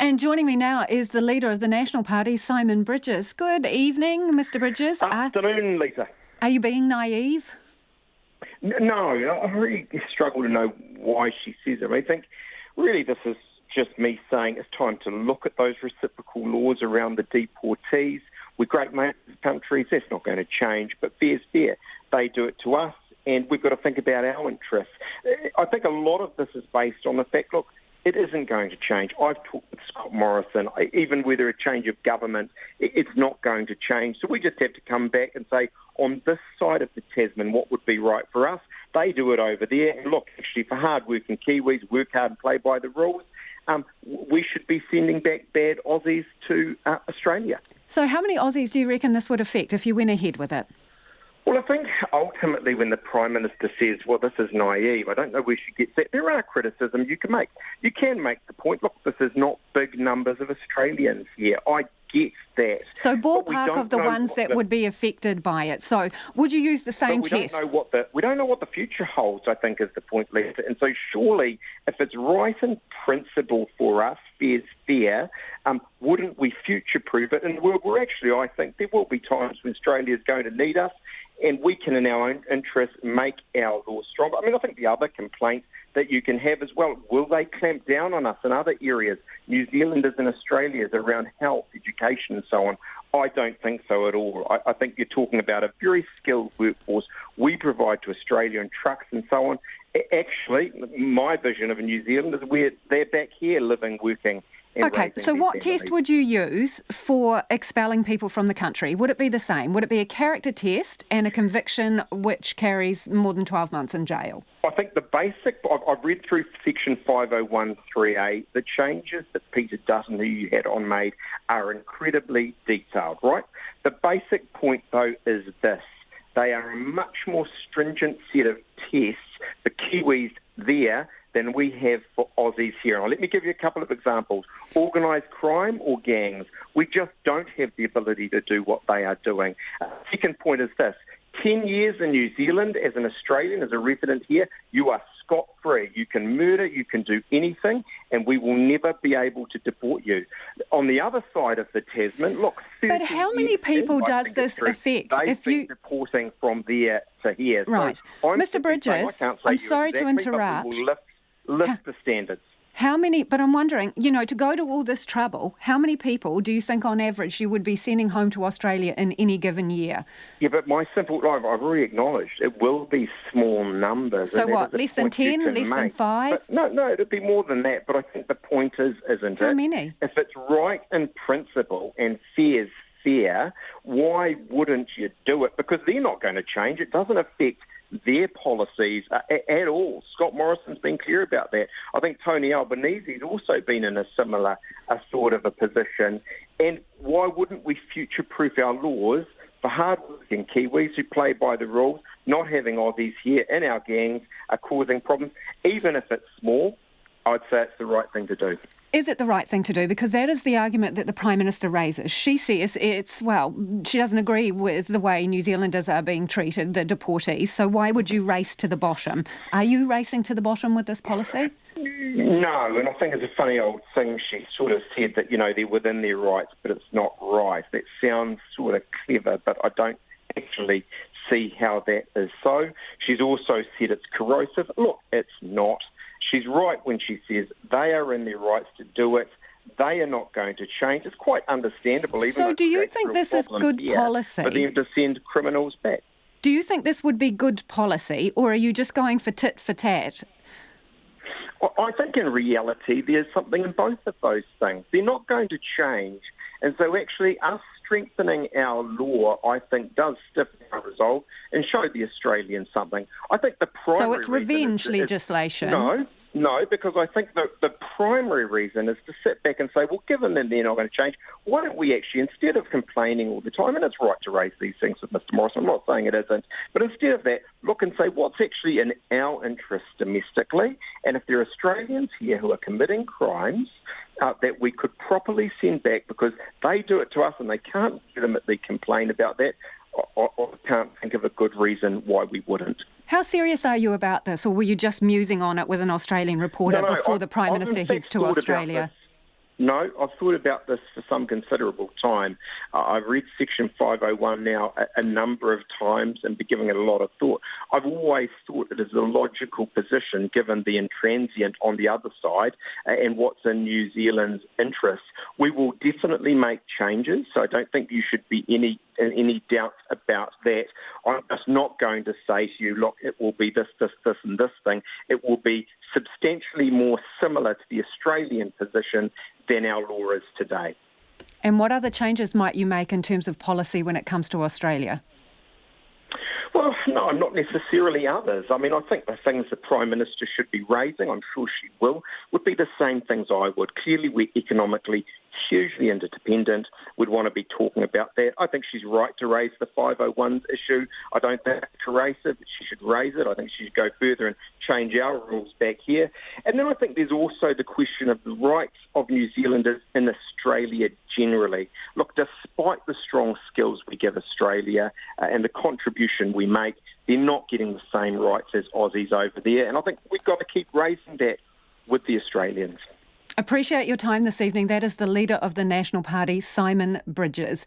And joining me now is the leader of the National Party, Simon Bridges. Good evening, Mr. Bridges. Afternoon, Lisa. Are you being naive? No, I really struggle to know why she says it. I think really this is just me saying it's time to look at those reciprocal laws around the deportees. We're great mates with countries. That's not going to change, but fair's fair. They do it to us, and we've got to think about our interests. I think a lot of this is based on the fact, look, it isn't going to change. I've talked with Scott Morrison. Even whether a change of government, it's not going to change. So we just have to come back and say, on this side of the Tasman, what would be right for us? They do it over there. And look, actually, for hard-working Kiwis, work hard and play by the rules, we should be sending back bad Aussies to Australia. So how many Aussies do you reckon this would affect if you went ahead with it? Well, I think ultimately when the Prime Minister says, well, this is naive, I don't know where she gets that. There are criticisms you can make. You can make the point, look, this is not big numbers of Australians here. I get that. So ballpark of the ones that would be affected by it. So would you use the same test? We don't know what the future holds, I think, is the point, Lisa. And so surely, if it's right in principle for us, fair's fair, wouldn't we future-proof it? And we're actually, I think, there will be times when Australia is going to need us, and we can, in our own interest, make our laws stronger. I mean, I think the other complaint that you can have as well, will they clamp down on us in other areas, New Zealanders and Australians, around health, education and so on? I don't think so at all. I think you're talking about a very skilled workforce we provide to Australia in trucks and so on. Actually, my vision of New Zealand is where they're back here living, working. Okay, so what test would you use for expelling people from the country? Would it be the same? Would it be a character test and a conviction which carries more than 12 months in jail? I think the basic, I've read through Section 5013A, the changes that Peter Dutton, who you had on, made are incredibly detailed, right? The basic point, though, is this. They are a much more stringent set of tests for Kiwis there than we have for Aussies here. Now, let me give you a couple of examples. Organised crime or gangs. We just don't have the ability to do what they are doing. Second point is this. 10 years in New Zealand as an Australian, as a resident here, you are scot-free. You can murder, you can do anything, and we will never be able to deport you. On the other side of the Tasman, look... But how many people does this affect? They've been deporting from there to here. Right. So Mr. Bridges, I'm sorry to interrupt. We will lift the standards. How many, but I'm wondering, to go to all this trouble, how many people do you think on average you would be sending home to Australia in any given year? Yeah, but I've already acknowledged it will be small numbers. So what, less than 10, less than 5? But no, it'd be more than that, but I think the point isn't it? How many? If it's right in principle and fair's fair, why wouldn't you do it? Because they're not going to change. It doesn't affect their policies at all. Scott Morrison's been clear about that. I think Tony Albanese's also been in a similar sort of a position. And why wouldn't we future-proof our laws for hard-working Kiwis who play by the rules, not having Aussies here in our gangs are causing problems? Even if it's small, I'd say it's the right thing to do. Is it the right thing to do? Because that is the argument that the Prime Minister raises. She says she doesn't agree with the way New Zealanders are being treated, the deportees, so why would you race to the bottom? Are you racing to the bottom with this policy? No, and I think it's a funny old thing. She sort of said that, they're within their rights, but it's not right. That sounds sort of clever, but I don't actually see how that is so. She's also said it's corrosive. Look, it's not. She's right when she says they are in their rights to do it. They are not going to change. It's quite understandable. So do you think this is good policy? For them to send criminals back. Do you think this would be good policy, or are you just going for tit for tat? I think in reality there's something in both of those things. They're not going to change. And so actually us strengthening our law, I think, does stiffen our resolve and show the Australians something. I think the primary So it's revenge legislation? No, because I think the primary reason is to sit back and say, well, given that they're not going to change, why don't we actually, instead of complaining all the time, and it's right to raise these things with Mr Morrison, I'm not saying it isn't, but instead of that, look and say, what's actually in our interest domestically? And if there are Australians here who are committing crimes, that we could properly send back because they do it to us and they can't legitimately complain about that, I can't think of a good reason why we wouldn't. How serious are you about this, or were you just musing on it with an Australian reporter before the Prime Minister heads to Australia? No, I've thought about this for some considerable time. I've read Section 501 now a number of times and been giving it a lot of thought. I've always thought it is a logical position given the intransient on the other side and what's in New Zealand's interests. We will definitely make changes, so I don't think you should be any doubt about that. I'm just not going to say to you, look, it will be this, and this thing. It will be substantially more similar to the Australian position than our law is today. And what other changes might you make in terms of policy when it comes to Australia? Well, no, not necessarily others. I mean, I think the things the Prime Minister should be raising, I'm sure she will, would be the same things I would. Clearly, we're economically hugely interdependent. We'd want to be talking about that. I think she's right to raise the 501s issue. I don't think to raise it, but she should raise it. I think she should go further and change our rules back here. And then I think there's also the question of the rights of New Zealanders in Australia generally. Look, despite the strong skills we give Australia and the contribution we make, they're not getting the same rights as Aussies over there. And I think we've got to keep raising that with the Australians. Appreciate your time this evening. That is the leader of the National Party, Simon Bridges.